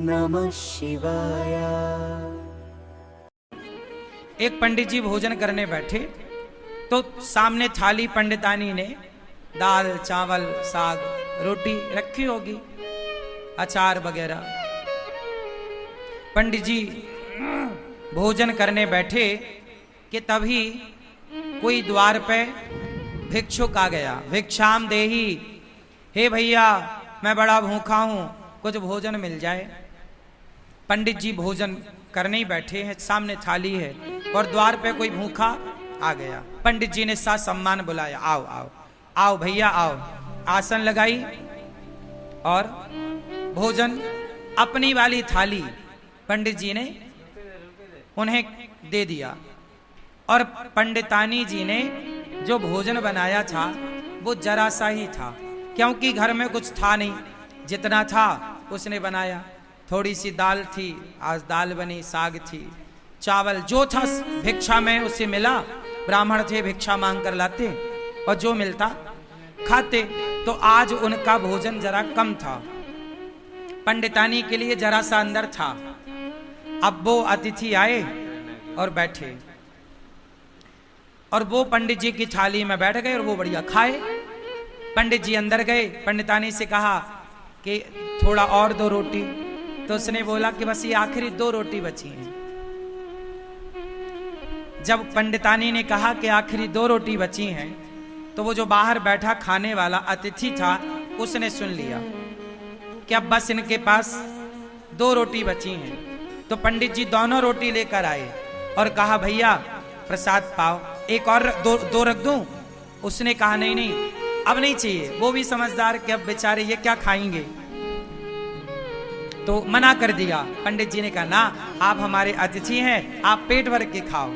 नमः शिवाय। एक पंडित जी भोजन करने बैठे तो सामने थाली पंडितानी ने दाल चावल साग रोटी रखी होगी, अचार वगैरह। पंडित जी भोजन करने बैठे कि तभी कोई द्वार पे भिक्षुक आ गया। भिक्षाम देही, हे भैया मैं बड़ा भूखा हूं, कुछ भोजन मिल जाए। पंडित जी भोजन करने ही बैठे हैं, सामने थाली है और द्वार पे कोई भूखा आ गया। पंडित जी ने साथ सम्मान बुलाया, आओ आओ आओ भैया आओ। आसन लगाई और भोजन अपनी वाली थाली पंडित जी ने उन्हें दे दिया। और पंडितानी जी ने जो भोजन बनाया था वो जरा सा ही था, क्योंकि घर में कुछ था नहीं, जितना था उसने बनाया। थोड़ी सी दाल थी, आज दाल बनी, साग थी, चावल जो था भिक्षा में उसे मिला। ब्राह्मण थे, भिक्षा मांग कर लाते और जो मिलता खाते। तो आज उनका भोजन जरा कम था, पंडितानी के लिए जरा सा अंदर था। अब वो अतिथि आए और बैठे और वो पंडित जी की थाली में बैठ गए और वो बढ़िया खाए। पंडित जी अंदर गए, पंडितानी से कहा कि थोड़ा और दो रोटी। तो उसने बोला कि बस ये आखिरी 2 रोटी बची हैं। जब पंडितानी ने कहा कि आखिरी 2 रोटी बची हैं, तो वो जो बाहर बैठा खाने वाला अतिथि था उसने सुन लिया कि अब बस इनके पास 2 रोटी बची हैं। तो पंडित जी दोनों रोटी लेकर आए और कहा भैया प्रसाद पाओ, एक और दो रख दूं। उसने कहा नहीं नहीं अब नहीं चाहिए। वो भी समझदार कि अब बेचारे ये क्या खाएंगे, तो मना कर दिया। पंडित जी ने कहा ना, आप हमारे अतिथि हैं, आप पेट भर के खाओ।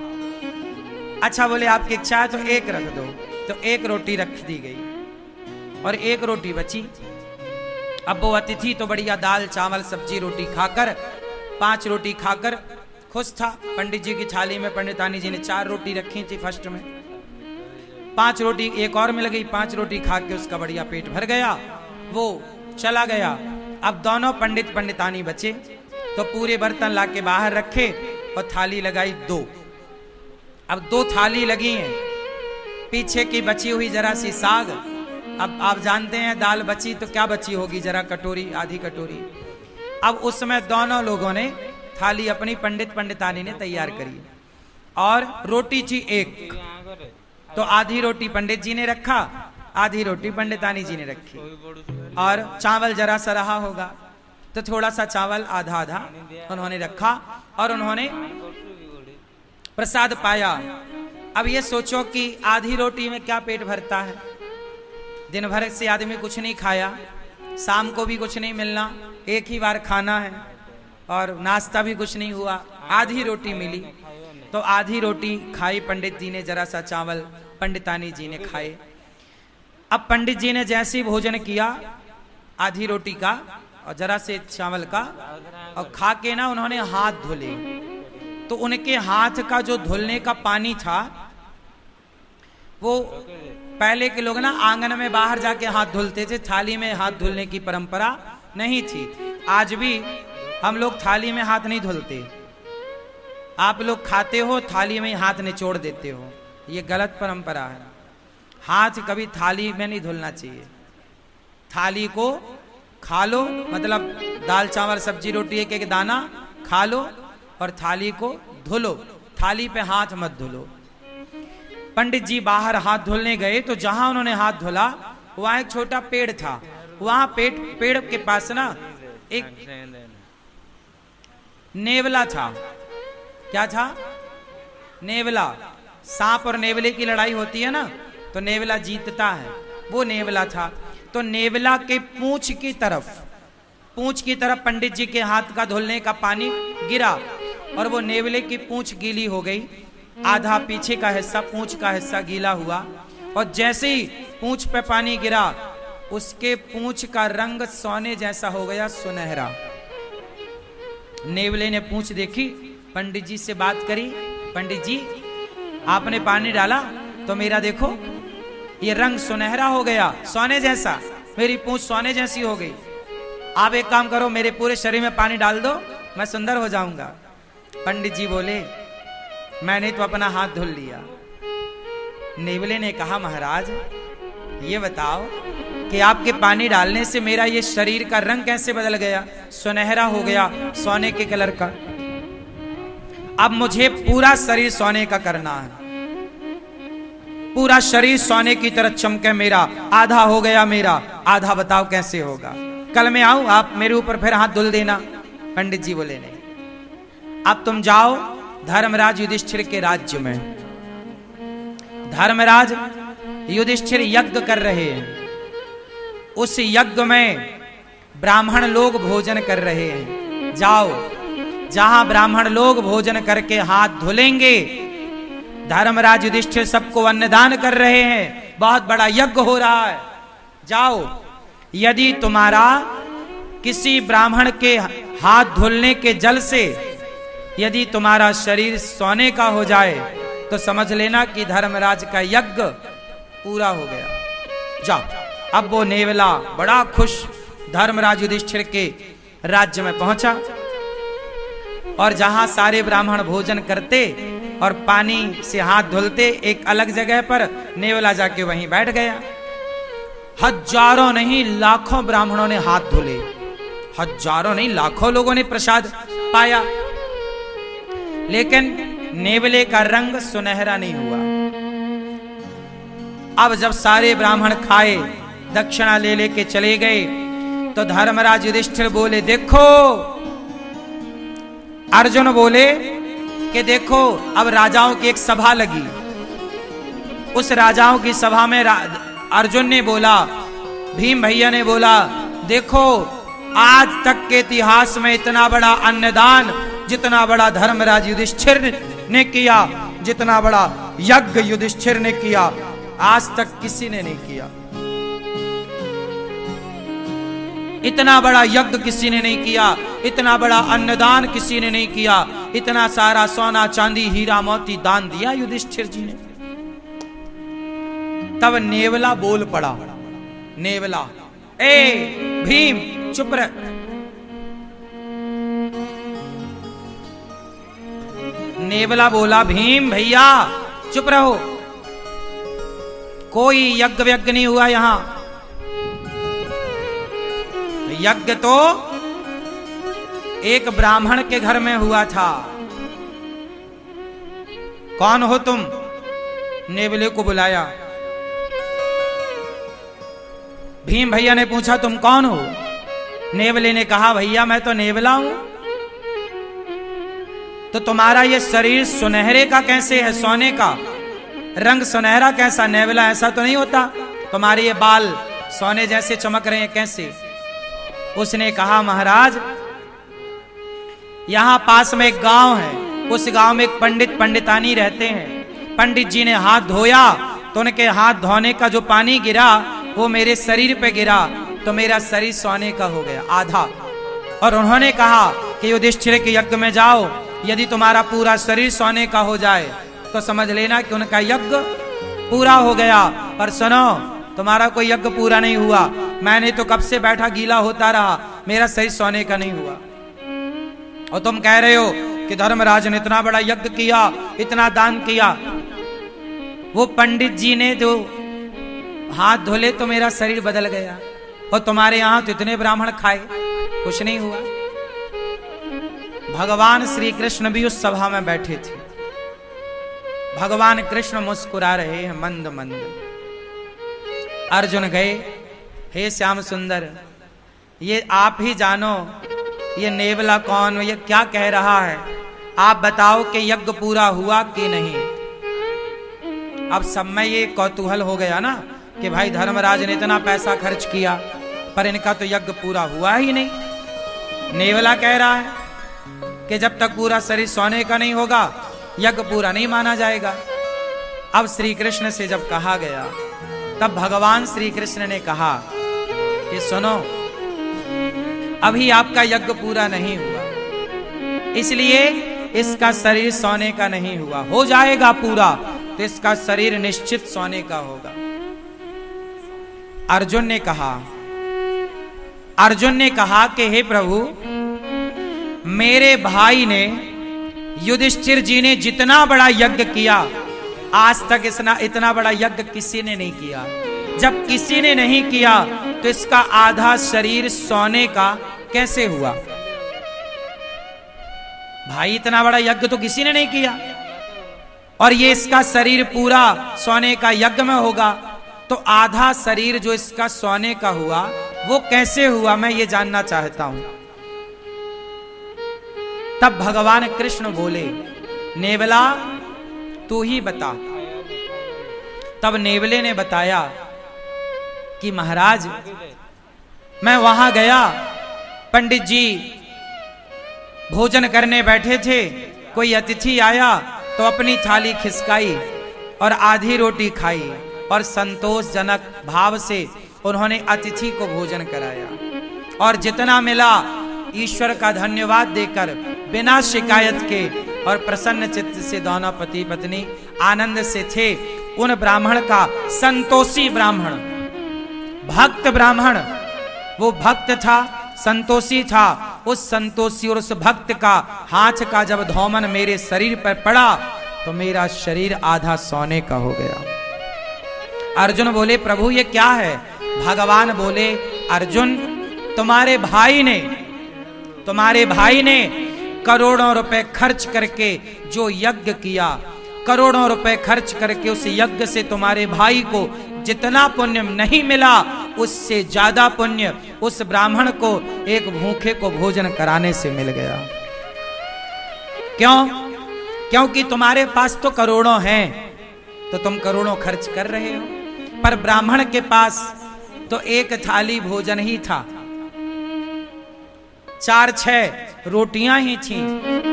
अच्छा बोले आपकी इच्छा है तो एक रख दो। तो 1 रोटी रख दी गई और 1 रोटी बची। अब वो अतिथि तो बढ़िया दाल चावल सब्जी रोटी खाकर 5 रोटी खाकर खुश था। पंडित जी की थाली में पंडितानी जी ने 4 रोटी रखी थी फर्स्ट में, 5 रोटी एक और मिल गई। 5 रोटी खा के उसका बढ़िया पेट भर गया, वो चला गया। अब दोनों पंडित पंडितानी बचे तो पूरे बर्तन लाके बाहर रखे और थाली लगाई 2। अब 2 थाली लगी हैं, पीछे की बची हुई जरा सी साग। अब आप जानते हैं दाल बची तो क्या बची होगी, जरा कटोरी आधी कटोरी। अब उसमें दोनों लोगों ने थाली अपनी पंडित पंडितानी ने तैयार करी और रोटी थी 1, तो आधी रोटी पंडित जी ने रखा, आधी रोटी पंडितानी जी ने रखी। और चावल जरा सा रहा होगा तो थोड़ा सा चावल आधा आधा उन्होंने रखा और उन्होंने प्रसाद पाया। अब ये सोचो कि आधी रोटी में क्या पेट भरता है। दिन भर से आदमी कुछ नहीं खाया, शाम को भी कुछ नहीं मिलना, एक ही बार खाना है और नाश्ता भी कुछ नहीं हुआ, आधी रोटी मिली। तो आधी रोटी खाई पंडित जी ने, जरा सा चावल पंडितानी जी ने खाए। अब पंडित जी ने जैसे ही भोजन किया आधी रोटी का और जरा से चावल का और खा के ना उन्होंने हाथ धुले। तो उनके हाथ का जो धुलने का पानी था वो पहले के लोग ना आंगन में बाहर जाके हाथ धुलते थे, थाली में हाथ धुलने की परंपरा नहीं थी। आज भी हम लोग थाली में हाथ नहीं धुलते। आप लोग खाते हो थाली में हाथ निचोड़ देते हो, ये गलत परंपरा है। हाथ कभी थाली में नहीं धुलना चाहिए। थाली को खा लो, मतलब दाल चावल सब्जी रोटी एक एक दाना खा लो और थाली को धुलो, थाली पे हाथ मत धुलो। पंडित जी बाहर हाथ धुलने गए तो जहां उन्होंने हाथ धुला वहां एक छोटा पेड़ था। वहां पेड़ के पास ना एक नेवला था। क्या था? नेवला। सांप और नेवले की लड़ाई होती है ना, तो नेवला जीतता है, वो नेवला था। तो नेवला के पूंछ की तरफ पंडित जी के हाथ का धुलने का पानी गिरा और वो नेवले की पूंछ गीली हो गई। आधा पीछे का हिस्सा, पूंछ का हिस्सा गीला हुआ और जैसे ही पूंछ पे पानी गिरा उसके पूंछ का रंग सोने जैसा हो गया, सुनहरा। नेवले ने पूंछ देखी, पंडित जी से बात करी, पंडित जी आपने पानी डाला तो मेरा देखो ये रंग सुनहरा हो गया, सोने जैसा, मेरी पूंछ सोने जैसी हो गई। आप एक काम करो, मेरे पूरे शरीर में पानी डाल दो, मैं सुंदर हो जाऊंगा। पंडित जी बोले, मैंने तो अपना हाथ धुल लिया। नेवले ने कहा, महाराज ये बताओ कि आपके पानी डालने से मेरा ये शरीर का रंग कैसे बदल गया, सुनहरा हो गया, सोने के कलर का। अब मुझे पूरा शरीर सोने का करना है, पूरा शरीर सोने की तरह चमके मेरा। आधा हो गया मेरा, आधा बताओ कैसे होगा। कल मैं आऊं, आप मेरे ऊपर फिर हाथ धुल देना। पंडित जी बोले, नहीं, अब तुम जाओ धर्मराज युधिष्ठिर के राज्य में। धर्मराज युधिष्ठिर यज्ञ कर रहे हैं, उस यज्ञ में ब्राह्मण लोग भोजन कर रहे हैं। जाओ, जहां ब्राह्मण लोग भोजन करके हाथ धुलेंगे, धर्मराज युधिष्ठिर सबको अन्नदान कर रहे हैं, बहुत बड़ा यज्ञ हो रहा है। जाओ, यदि तुम्हारा किसी ब्राह्मण के हाथ धुलने के जल से यदि तुम्हारा शरीर सोने का हो जाए तो समझ लेना कि धर्मराज का यज्ञ पूरा हो गया। जाओ। अब वो नेवला बड़ा खुश धर्मराज युधिष्ठिर के राज्य में पहुंचा, और जहां सारे ब्राह्मण भोजन करते और पानी से हाथ धुलते, एक अलग जगह पर नेवला जाके वहीं बैठ गया। हजारों नहीं लाखों ब्राह्मणों ने हाथ धुले, हजारों नहीं लाखों लोगों ने प्रसाद पाया, लेकिन नेवले का रंग सुनहरा नहीं हुआ। अब जब सारे ब्राह्मण खाए, दक्षिणा ले लेके चले गए, तो धर्मराज युधिष्ठिर बोले, देखो, अर्जुन बोले कि देखो, अब राजाओं की एक सभा लगी। उस राजाओं की सभा में अर्जुन ने बोला, भीम भैया ने बोला, देखो, आज तक के इतिहास में इतना बड़ा अन्नदान, जितना बड़ा धर्मराज युधिष्ठिर ने किया, जितना बड़ा यज्ञ युधिष्ठिर ने किया, आज तक किसी ने नहीं किया। इतना बड़ा यज्ञ किसी ने नहीं किया, इतना बड़ा अन्नदान किसी ने नहीं किया, इतना सारा सोना चांदी हीरा मोती दान दिया युधिष्ठिर जी ने। तब नेवला बोल पड़ा, नेवला, ए भीम चुप रह। नेवला बोला, भीम भैया चुप रहो, कोई यज्ञ व्यज्ञ नहीं हुआ यहां। यज्ञ तो एक ब्राह्मण के घर में हुआ था। कौन हो तुम? नेवले को बुलाया। भीम भैया ने पूछा, तुम कौन हो? नेवले ने कहा, भैया मैं तो नेवला हूं। तो तुम्हारा ये शरीर सुनहरे का कैसे है, सोने का रंग सुनहरा कैसा? नेवला ऐसा तो नहीं होता, तुम्हारे ये बाल सोने जैसे चमक रहे हैं कैसे? उसने कहा, महाराज यहां पास में एक गांव है, उस गांव में एक पंडित पंडितानी रहते हैं। पंडित जी ने हाथ धोया तो उनके हाथ धोने का जो पानी गिरा वो मेरे शरीर पे गिरा, तो मेरा शरीर सोने का हो गया आधा। और उन्होंने कहा कि युधिष्ठिर के यज्ञ में जाओ, यदि तुम्हारा पूरा शरीर सोने का हो जाए तो समझ लेना कि उनका यज्ञ पूरा हो गया। पर सुनो, तुम्हारा कोई यज्ञ पूरा नहीं हुआ, मैंने तो कब से बैठा गीला होता रहा, मेरा शरीर सोने का नहीं हुआ। और तुम कह रहे हो कि धर्मराज ने इतना बड़ा यज्ञ किया, इतना दान किया। वो पंडित जी ने जो हाथ धोले तो मेरा शरीर बदल गया, और तुम्हारे यहां तो इतने ब्राह्मण खाए, कुछ नहीं हुआ। भगवान श्री कृष्ण भी उस सभा में बैठे थे। भगवान कृष्ण मुस्कुरा रहे हैं मंद मंद। अर्जुन गए, हे श्याम सुंदर, ये आप ही जानो ये नेवला कौन, ये क्या कह रहा है, आप बताओ कि यज्ञ पूरा हुआ कि नहीं। अब सब में ये कौतूहल हो गया ना कि भाई धर्मराज ने इतना पैसा खर्च किया पर इनका तो यज्ञ पूरा हुआ ही नहीं। नेवला कह रहा है कि जब तक पूरा शरीर सोने का नहीं होगा यज्ञ पूरा नहीं माना जाएगा। अब श्री कृष्ण से जब कहा गया तब भगवान श्री कृष्ण ने कहा कि सुनो, अभी आपका यज्ञ पूरा नहीं हुआ, इसलिए इसका शरीर सोने का नहीं हुआ। हो जाएगा पूरा तो इसका शरीर निश्चित सोने का होगा। अर्जुन ने कहा, अर्जुन ने कहा कि हे प्रभु, मेरे भाई ने, युधिष्ठिर जी ने जितना बड़ा यज्ञ किया, आज तक इतना बड़ा यज्ञ किसी ने नहीं किया। जब किसी ने नहीं किया तो इसका आधा शरीर सोने का कैसे हुआ? भाई, इतना बड़ा यज्ञ तो किसी ने नहीं किया, और ये इसका शरीर पूरा सोने का यज्ञ में होगा, तो आधा शरीर जो इसका सोने का हुआ वो कैसे हुआ, मैं ये जानना चाहता हूं। तब भगवान कृष्ण बोले, नेवला तू ही बता। तब नेवले ने बताया कि महाराज, मैं वहां गया, पंडित जी भोजन करने बैठे थे, कोई अतिथि आया तो अपनी थाली खिसकाई और आधी रोटी खाई, और संतोषजनक भाव से उन्होंने अतिथि को भोजन कराया, और जितना मिला ईश्वर का धन्यवाद देकर बिना शिकायत के और प्रसन्न चित्त से दोनों पति पत्नी आनंद से थे। उन ब्राह्मण का, संतोषी ब्राह्मण, भक्त ब्राह्मण, वो भक्त था, संतोषी था, उस संतोषी और उस भक्त का हाथ का जब धौमन मेरे शरीर पर पड़ा तो मेरा शरीर आधा सोने का हो गया। अर्जुन बोले, प्रभु ये क्या है? भगवान बोले, अर्जुन, तुम्हारे भाई ने करोड़ों रुपए खर्च करके जो यज्ञ किया, करोड़ों रुपए खर्च करके उस यज्ञ से तुम्हारे भाई को जितना पुण्य नहीं मिला, उससे ज्यादा पुण्य उस ब्राह्मण को एक भूखे को भोजन कराने से मिल गया। क्यों? क्योंकि तुम्हारे पास तो करोड़ों हैं, तो तुम करोड़ों खर्च कर रहे हो, पर ब्राह्मण के पास तो एक थाली भोजन ही था, 4-6 रोटियां ही थी,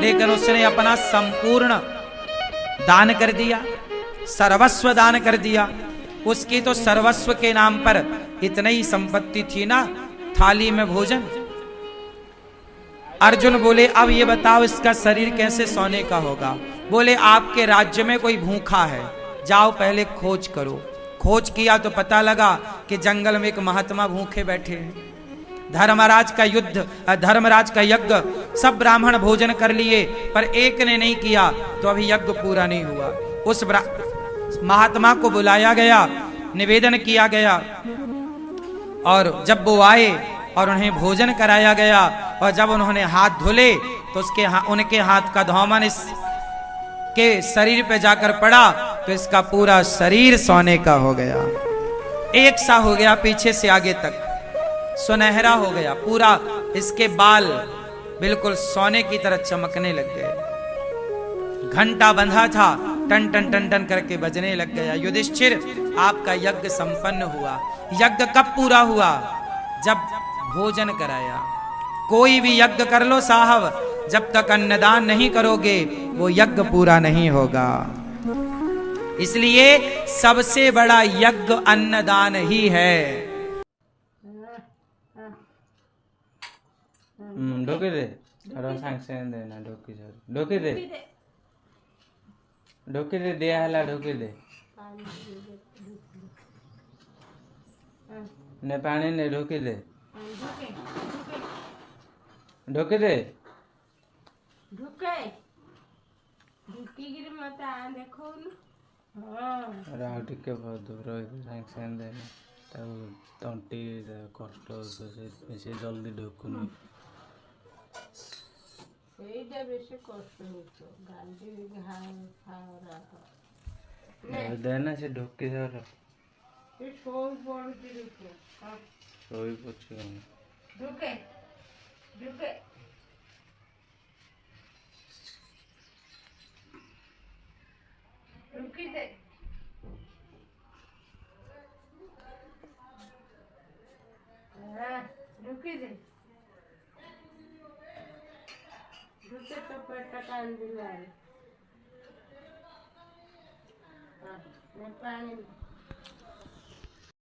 लेकिन उसने अपना संपूर्ण दान कर दिया, सर्वस्व दान कर दिया। उसकी तो सर्वस्व के नाम पर इतनी ही संपत्ति थी ना, थाली में भोजन। अर्जुन बोले, अब ये बताओ इसका शरीर कैसे सोने का होगा? बोले, आपके राज्य में कोई भूखा है, जाओ पहले खोज करो। खोज किया तो पता लगा कि जंगल में एक महात्मा भूखे बैठे हैं। धर्मराज का यज्ञ सब ब्राह्मण भोजन कर लिए, पर एक ने नहीं किया, तो अभी यज्ञ पूरा नहीं हुआ। उस महात्मा को बुलाया गया, निवेदन किया गया, और जब वो आए और उन्हें भोजन कराया गया, और जब उन्होंने हाथ धुले तो उनके हाथ का धौमन इस के शरीर पे जाकर पड़ा, तो इसका पूरा शरीर सोने का हो गया, एक सा हो गया, पीछे से आगे तक सुनहरा हो गया पूरा। इसके बाल बिल्कुल सोने की तरह चमकने लग गए। घंटा बंधा था, टन टन टन टन करके बजने लग गया। युधिष्ठिर, आपका यज्ञ संपन्न हुआ। यज्ञ कब पूरा हुआ? जब भोजन कराया। कोई भी यज्ञ कर लो साहब, जब तक अन्नदान नहीं करोगे वो यज्ञ पूरा नहीं होगा। इसलिए सबसे बड़ा यज्ञ अन्नदान ही है। ढोके दे, ढोके दे, ढोके दे, दिया हला ढोके दे, ने पानी ने ढोके दे, ढोके दे, राव टिके बहुत दूर साइंस दे तंटी कष्ट बेसी जल्दी ढोकुनी এইটা বেশি কষ্ট হতো গান্ডি ঘাড় দেনা সে ঢোকে যাওয়ার এই সব বড় জিনিস সই পড়ছি ঢুকে ঢুকে ঢুকি দে হ্যাঁ ঢুকি দে ঢুকে তো পেটটা টান দিলে পানি